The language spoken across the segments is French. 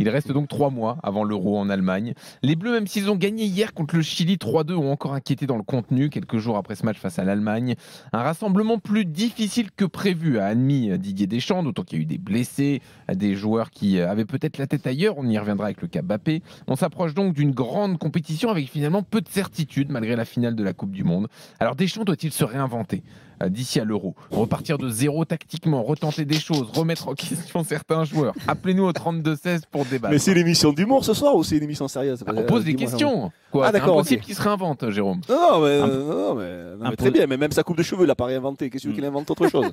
Il reste donc 3 mois avant l'Euro en Allemagne. Les Bleus, même s'ils ont gagné hier contre le Chili 3-2, ont encore inquiété dans le contenu quelques jours après ce match face à l'Allemagne. Un rassemblement plus difficile que prévu, a admis Didier Deschamps, d'autant qu'il y a eu des blessés, des joueurs qui avaient peut-être la tête ailleurs. On y reviendra avec le cas Mbappé. On s'approche donc d'une grande compétition avec finalement peu de certitude malgré la finale de la Coupe du Monde. Alors Deschamps doit-il se réinventer d'ici à l'Euro, repartir de zéro tactiquement, retenter des choses, remettre en question certains joueurs? Appelez-nous au 32-16 pour débattre. Mais c'est l'émission d'humour ce soir ou c'est une émission sérieuse? On pose des questions. Quoi, Ah, d'accord, c'est impossible ok. qu'il se réinvente, Jérôme. Non, mais très bien, mais même sa coupe de cheveux, il n'a pas réinventé. Qu'est-ce que tu veux qu'il invente autre chose?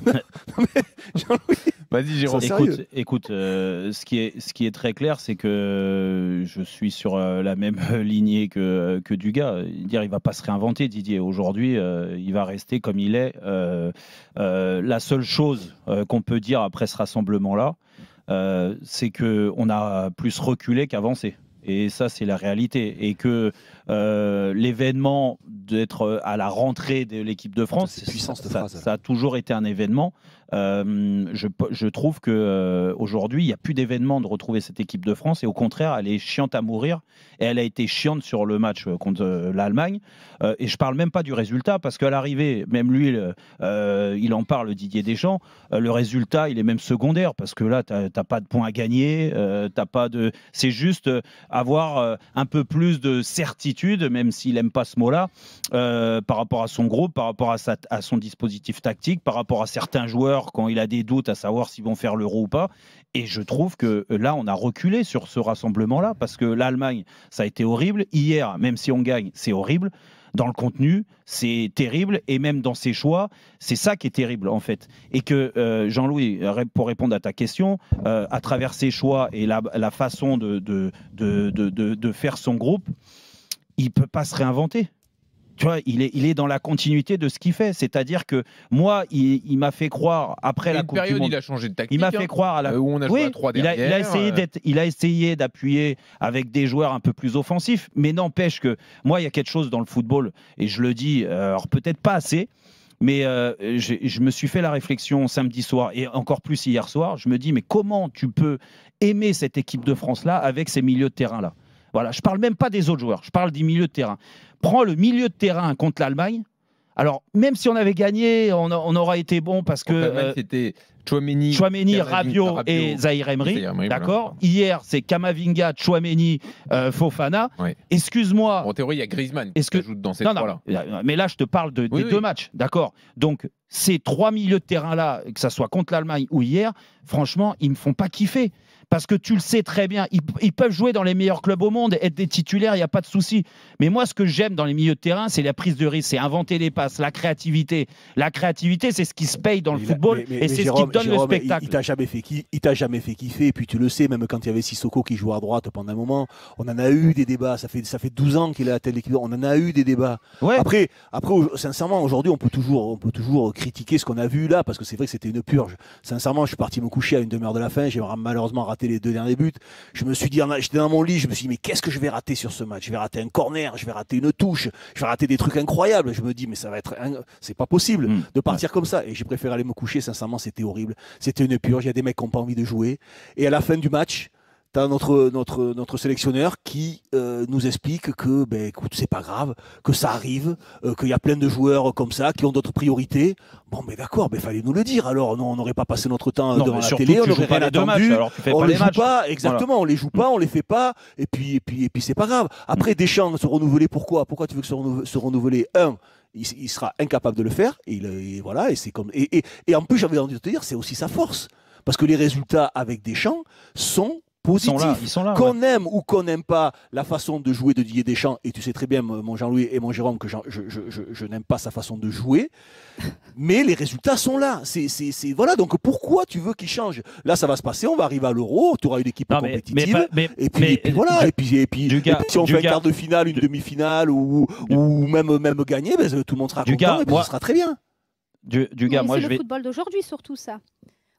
Non, mais, Jean-Louis, Vas-y, Jérôme. Ça, sérieux. Écoute, ce qui est très clair, c'est que je suis sur la même lignée que Dugas. Dire, il va pas se réinventer, Didier. Aujourd'hui, il va rester comme il est. La seule chose qu'on peut dire après ce rassemblement-là, c'est qu'on a plus reculé qu'avancé. Et ça, c'est la réalité. Et que l'événement d'être à la rentrée de l'équipe de France, c'est puissant, cette phrase. ça a toujours été un événement. Je trouve qu'aujourd'hui, il n'y a plus d'événement de retrouver cette équipe de France. Et au contraire, elle est chiante à mourir. Et elle a été chiante sur le match contre l'Allemagne. Et je ne parle même pas du résultat, parce qu'à l'arrivée, même lui, il en parle, Didier Deschamps, le résultat, il est même secondaire, parce que là, tu n'as pas de points à gagner. C'est juste avoir un peu plus de certitude, même s'il n'aime pas ce mot-là, par rapport à son groupe, par rapport à son dispositif tactique, par rapport à certains joueurs quand il a des doutes à savoir s'ils vont faire l'Euro ou pas. Et je trouve que là, on a reculé sur ce rassemblement-là, parce que l'Allemagne, ça a été horrible. Hier, même si on gagne, c'est horrible. Dans le contenu, c'est terrible. Et même dans ses choix, c'est ça qui est terrible, en fait. Et que, Jean-Louis, pour répondre à ta question, à travers ses choix et la façon de faire son groupe, il ne peut pas se réinventer. Tu vois, il est dans la continuité de ce qu'il fait. C'est-à-dire que moi, il m'a fait croire, après la Coupe du Monde... Il a changé de tactique. Il m'a fait croire à la... où on a joué à 3 derrière. Il a essayé d'appuyer avec des joueurs un peu plus offensifs, mais n'empêche que moi, il y a quelque chose dans le football, et je le dis, alors peut-être pas assez, mais je me suis fait la réflexion samedi soir, et encore plus hier soir. Je me dis, mais comment tu peux aimer cette équipe de France-là avec ces milieux de terrain-là? Voilà, je ne parle même pas des autres joueurs, je parle du milieu de terrain. Prends le milieu de terrain contre l'Allemagne. Alors, même si on avait gagné, on aura été bon parce que... C'était Tchouaméni, Rabiot et Zahir Emery. D'accord. Voilà. Hier, c'est Kamavinga, Tchouaméni, Fofana. Ouais. Excuse-moi. En théorie, il y a Griezmann qui s'ajoute dans ces trois-là. Non, mais là, je te parle des deux matchs. D'accord. Donc, ces 3 milieux de terrain-là, que ça soit contre l'Allemagne ou hier, franchement, ils ne me font pas kiffer. Parce que tu le sais très bien, ils peuvent jouer dans les meilleurs clubs au monde, être des titulaires, il n'y a pas de souci. Mais moi, ce que j'aime dans les milieux de terrain, c'est la prise de risque, c'est inventer des passes, la créativité. La créativité, c'est ce qui se paye dans le football et c'est ce qui donne le spectacle. Il t'a jamais fait kiffer. Et puis tu le sais, même quand il y avait Sissoko qui jouait à droite pendant un moment, on en a eu des débats. Ça fait 12 ans qu'il est à la tête de l'équipe. On en a eu des débats. Ouais. Après, sincèrement, aujourd'hui, on peut toujours critiquer ce qu'on a vu là, parce que c'est vrai que c'était une purge. Sincèrement, je suis parti me coucher à une demi-heure de la fin. J'ai malheureusement raté les 2 derniers buts. Je me suis dit, j'étais dans mon lit, je me suis dit, mais qu'est-ce que je vais rater sur ce match? Je vais rater un corner, je vais rater une touche, je vais rater des trucs incroyables. Je me dis, mais ça va être, c'est pas possible de partir comme ça. Et j'ai préféré aller me coucher. Sincèrement, c'était horrible. C'était une purge. Il y a des mecs qui n'ont pas envie de jouer. Et à la fin du match, tu as notre sélectionneur qui nous explique que, écoute, c'est pas grave, que ça arrive, qu'il y a plein de joueurs comme ça qui ont d'autres priorités. Bon, mais d'accord, fallait nous le dire. Alors, non, on n'aurait pas passé notre temps devant la télé, on n'aurait rien attendu. On les joue pas, exactement, voilà. On les joue pas, on les fait pas, et puis c'est pas grave. Après, Deschamps se renouveler, pourquoi tu veux que se renouveler? Il sera incapable de le faire, et voilà, et c'est comme. Et en plus, j'avais envie de te dire, c'est aussi sa force. Parce que les résultats avec Deschamps sont positifs. Ils sont là, qu'on aime ou qu'on n'aime pas la façon de jouer de Didier Deschamps, et tu sais très bien, mon Jean-Louis et mon Jérôme, que je n'aime pas sa façon de jouer, mais les résultats sont là. Voilà, donc pourquoi tu veux qu'il change? Là, ça va se passer, on va arriver à l'Euro, tu auras une équipe compétitive, et puis voilà, et puis si on fait un quart de finale, une demi-finale, ou même gagner, tout le monde sera content, et puis ça sera très bien. C'est le football d'aujourd'hui, surtout ça.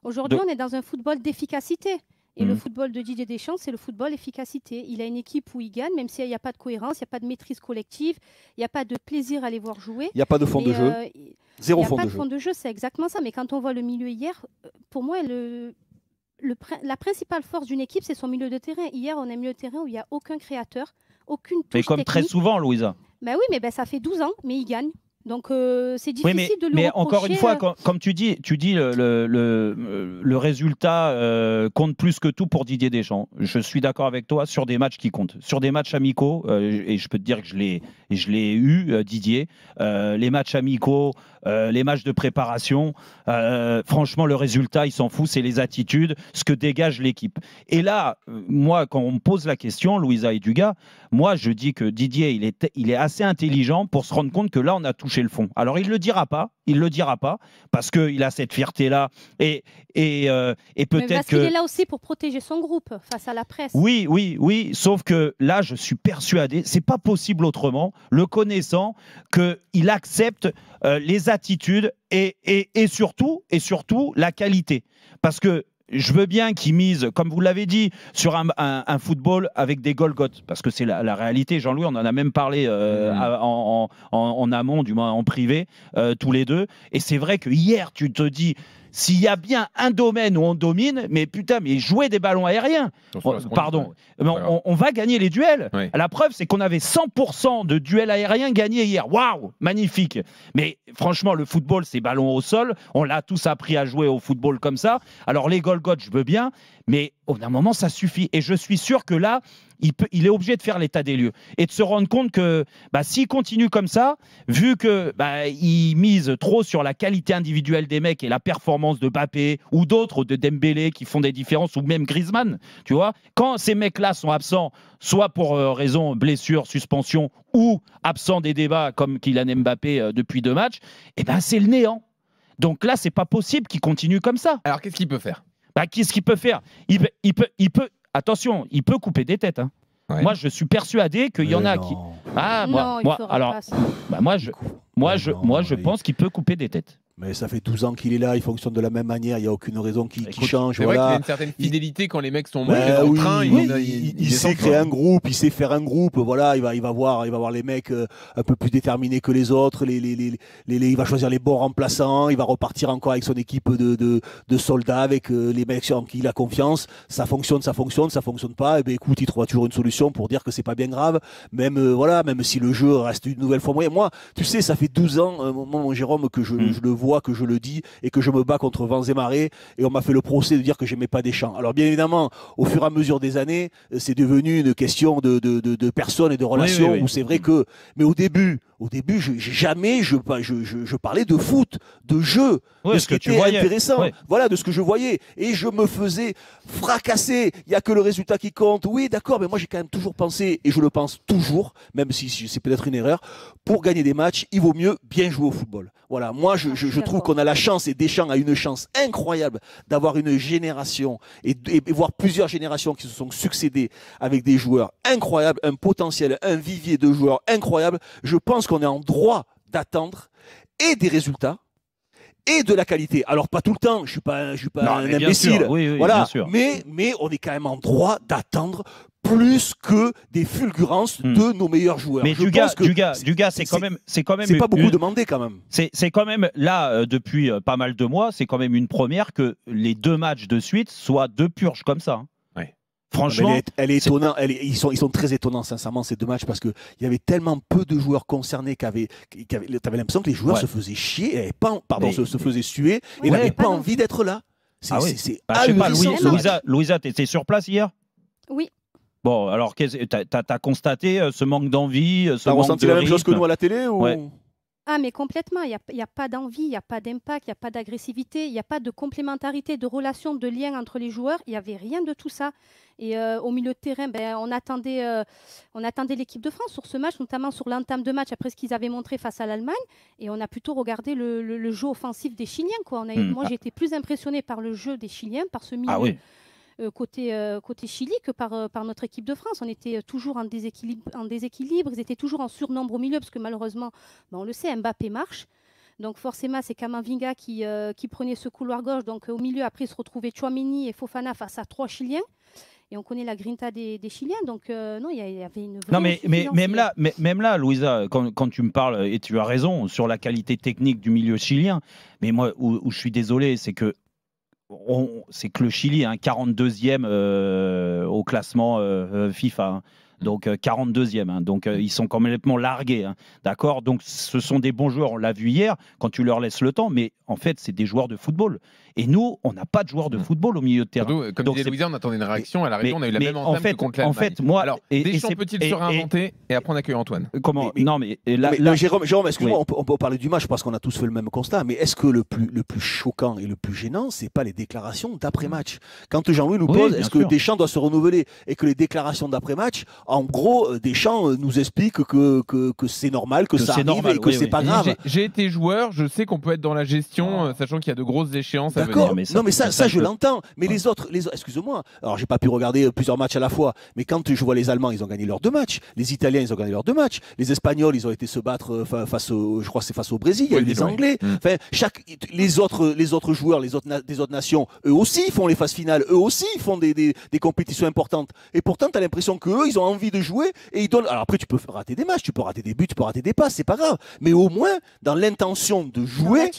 Aujourd'hui, on est dans un football d'efficacité. Et le football de Didier Deschamps, c'est le football efficacité. Il a une équipe où il gagne, même s'il n'y a pas de cohérence, il n'y a pas de maîtrise collective, il n'y a pas de plaisir à les voir jouer. Il n'y a pas de fond de jeu. Zéro fond de jeu. Il n'y a pas de fond de jeu, c'est exactement ça. Mais quand on voit le milieu hier, pour moi, la principale force d'une équipe, c'est son milieu de terrain. Hier, on a un milieu de terrain où il n'y a aucun créateur, aucune touche Mais comme technique. très souvent, Louisa. Ben oui, mais ça fait 12 ans, mais il gagne. Donc c'est difficile de le mais reprocher. encore une fois, comme tu dis le résultat compte plus que tout pour Didier Deschamps. Je suis d'accord avec toi sur des matchs qui comptent. Sur des matchs amicaux, et je peux te dire que je l'ai eu, Didier, les matchs amicaux, les matchs de préparation, franchement, le résultat, il s'en fout, c'est les attitudes, ce que dégage l'équipe. Et là, moi, quand on me pose la question, Louisa et Dugas, moi, je dis que Didier, il est assez intelligent pour se rendre compte que là, on a touché le fond. Alors, il ne le dira pas, parce qu'il a cette fierté-là, et peut-être parce qu'il est là aussi pour protéger son groupe face à la presse. Oui, sauf que là, je suis persuadé, c'est pas possible autrement, le connaissant, qu'il accepte les attitudes et surtout la qualité. Parce que je veux bien qu'ils misent, comme vous l'avez dit, sur un football avec des Golgoth, parce que c'est la réalité. Jean-Louis, on en a même parlé en amont, du moins en privé, tous les deux. Et c'est vrai que hier, tu te dis, s'il y a bien un domaine où on domine, mais putain, mais jouer des ballons aériens, on va gagner les duels. Oui. La preuve, c'est qu'on avait 100% de duels aériens gagnés hier. Waouh, magnifique. Mais franchement, le football, c'est ballon au sol. On l'a tous appris à jouer au football comme ça. Alors les Golgoth, je veux bien, mais au bout d'un moment, ça suffit. Et je suis sûr que là, il est obligé de faire l'état des lieux et de se rendre compte que s'il continue comme ça, vu qu'il mise trop sur la qualité individuelle des mecs et la performance de Mbappé ou d'autres, de Dembélé, qui font des différences, ou même Griezmann, tu vois, quand ces mecs-là sont absents, soit pour raison blessure, suspension, ou absents des débats comme Kylian Mbappé depuis 2 matchs, c'est le néant. Donc là, c'est pas possible qu'il continue comme ça. Alors qu'est-ce qu'il peut faire? Qu'est-ce qu'il peut faire? Il peut. Attention, il peut couper des têtes. Hein. Ouais. Moi, je suis persuadé qu'il y en a qui. Moi, je pense qu'il peut couper des têtes. Mais ça fait 12 ans qu'il est là, il fonctionne de la même manière, il n'y a aucune raison qu'il change. C'est vrai qu'il a une certaine fidélité quand les mecs sont dans le train. Il sait créer un groupe, il sait faire un groupe. Voilà, il va voir les mecs un peu plus déterminés que les autres. Il va choisir les bons remplaçants. Il va repartir encore avec son équipe de soldats, avec les mecs en qui il a confiance. Ça fonctionne pas. Écoute, il trouvera toujours une solution pour dire que c'est pas bien grave. Même si le jeu reste une nouvelle fois moyen. Moi, tu sais, ça fait 12 ans, mon Jérôme, que je le vois, que je le dis et que je me bats contre vents et marées, et on m'a fait le procès de dire que j'aimais pas Deschamps. Alors bien évidemment, au fur et à mesure des années, c'est devenu une question de personnes et de relations, où c'est vrai que, mais au début, je parlais de foot, de jeu, de ce qui était intéressant, de ce que je voyais, et je me faisais fracasser. Il y a que le résultat qui compte. Oui, d'accord, mais moi j'ai quand même toujours pensé, et je le pense toujours, même si c'est peut-être une erreur, pour gagner des matchs, il vaut mieux bien jouer au football. Voilà, moi je trouve qu'on a la chance, et Deschamps a une chance incroyable d'avoir une génération et voir plusieurs générations qui se sont succédées avec des joueurs incroyables, un potentiel, un vivier de joueurs incroyables. Je pense qu'on est en droit d'attendre et des résultats et de la qualité. Alors pas tout le temps, je suis pas un imbécile, voilà, mais on est quand même en droit d'attendre plus que des fulgurances de nos meilleurs joueurs. Mais Dugas, c'est quand même c'est pas beaucoup demandé quand même. C'est quand même là depuis pas mal de mois, c'est quand même une première que les 2 matchs de suite soient 2 purges comme ça. Hein. Ouais. Franchement, elle est étonnante. Ils sont très étonnants, sincèrement, ces 2 matchs, parce que il y avait tellement peu de joueurs concernés t'avais l'impression que les joueurs se faisaient chier, se faisaient suer, et n'avaient pas envie d'être là. C'est ahurissant. Louisa, t'étais sur place hier? Oui. Bon, alors, t'as constaté ce manque d'envie, T'as ressenti la même chose que nous à la télé ou... Ah, mais complètement. Il n'y a pas d'envie, il n'y a pas d'impact, il n'y a pas d'agressivité, il n'y a pas de complémentarité, de relation, de lien entre les joueurs. Il n'y avait rien de tout ça. Et au milieu de terrain, on attendait l'équipe de France sur ce match, notamment sur l'entame de match, après ce qu'ils avaient montré face à l'Allemagne. Et on a plutôt regardé le jeu offensif des Chiliens, quoi. Moi, j'ai été plus impressionnée par le jeu des Chiliens, par ce milieu. Ah oui. Côté Chili que par notre équipe de France. On était toujours en déséquilibre, ils étaient toujours en surnombre au milieu, parce que malheureusement, on le sait, Mbappé marche. Donc forcément, c'est Camavinga qui prenait ce couloir gauche. Donc au milieu, après, se retrouvaient Tchouaméni et Fofana face à 3 Chiliens. Et on connaît la grinta des Chiliens, donc non, il y avait une vraie... Non, mais même là, Louisa, quand tu me parles, et tu as raison, sur la qualité technique du milieu chilien, mais moi, où je suis désolé, c'est que c'est que le Chili est un 42e au classement FIFA. Hein. Donc 42e, hein. Donc ils sont complètement largués, hein. D'accord. Donc ce sont des bons joueurs, on l'a vu hier, quand tu leur laisses le temps, mais en fait c'est des joueurs de football. Et nous, on n'a pas de joueurs de football au milieu de terrain. Surtout, comme disait Louisa, on attendait une réaction, à la réunion, on a eu la même entame que contre l'Allemagne. En fait, moi, alors Deschamps peut-il se réinventer et après on accueille Antoine. Comment Jérôme, excuse-moi, on peut parler du match parce qu'on a tous fait le même constat, mais est-ce que le plus choquant et le plus gênant, c'est pas les déclarations d'après-match? Quand Jean-Louis nous pose, est-ce que Deschamps doit se renouveler et que les déclarations d'après-match, en gros, Deschamps nous explique que c'est normal, que ça arrive et que c'est pas grave. J'ai été joueur, je sais qu'on peut être dans la gestion, sachant qu'il y a de grosses échéances à venir. D'accord, non mais ça je l'entends. Mais les autres, excuse-moi, alors j'ai pas pu regarder plusieurs matchs à la fois, mais quand je vois les Allemands, ils ont gagné leurs 2 matchs, les Italiens, ils ont gagné leurs 2 matchs, les Espagnols, ils ont été se battre face au, je crois que c'est face au Brésil, il y a eu les Anglais. Enfin, les autres joueurs, des autres nations, eux aussi font les phases finales, eux aussi font des compétitions importantes. Et pourtant, tu as l'impression qu'eux, ils ont envie de jouer et ils donnent. Alors après, tu peux rater des matchs, tu peux rater des buts, tu peux rater des passes, c'est pas grave. Mais au moins, dans l'intention de jouer,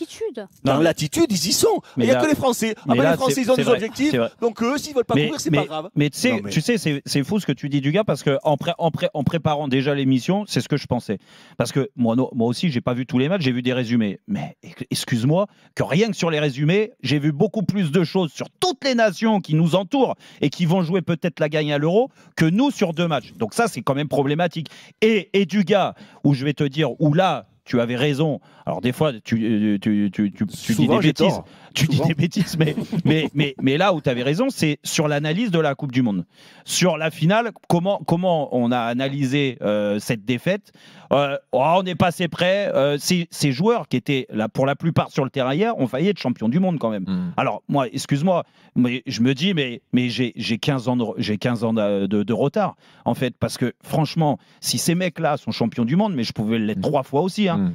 dans l'attitude, ils y sont. Il n'y a que les Français. Après, les Français, ils ont des objectifs. Donc eux, s'ils veulent pas courir, c'est pas grave. Mais tu sais, c'est fou ce que tu dis, du gars, parce que en préparant déjà l'émission, c'est ce que je pensais. Parce que moi aussi, j'ai pas vu tous les matchs, j'ai vu des résumés. Mais excuse-moi, que rien que sur les résumés, j'ai vu beaucoup plus de choses sur toutes les nations qui nous entourent et qui vont jouer peut-être la gagne à l'Euro que nous sur 2 matchs. Donc ça, c'est quand même problématique. Et du gars, où je vais te dire, où là, tu avais raison. Alors des fois, tu dis des bêtises. Tu dis des bêtises, mais là où tu avais raison, c'est sur l'analyse de la Coupe du Monde. Sur la finale, comment on a analysé cette défaite. On est passé près. Ces joueurs qui étaient là pour la plupart sur le terrain hier ont failli être champions du monde quand même. Alors moi, excuse-moi, mais je me dis, mais j'ai 15 ans de retard en fait, parce que franchement, si ces mecs-là sont champions du monde, mais je pouvais l'être 3 fois aussi, hein,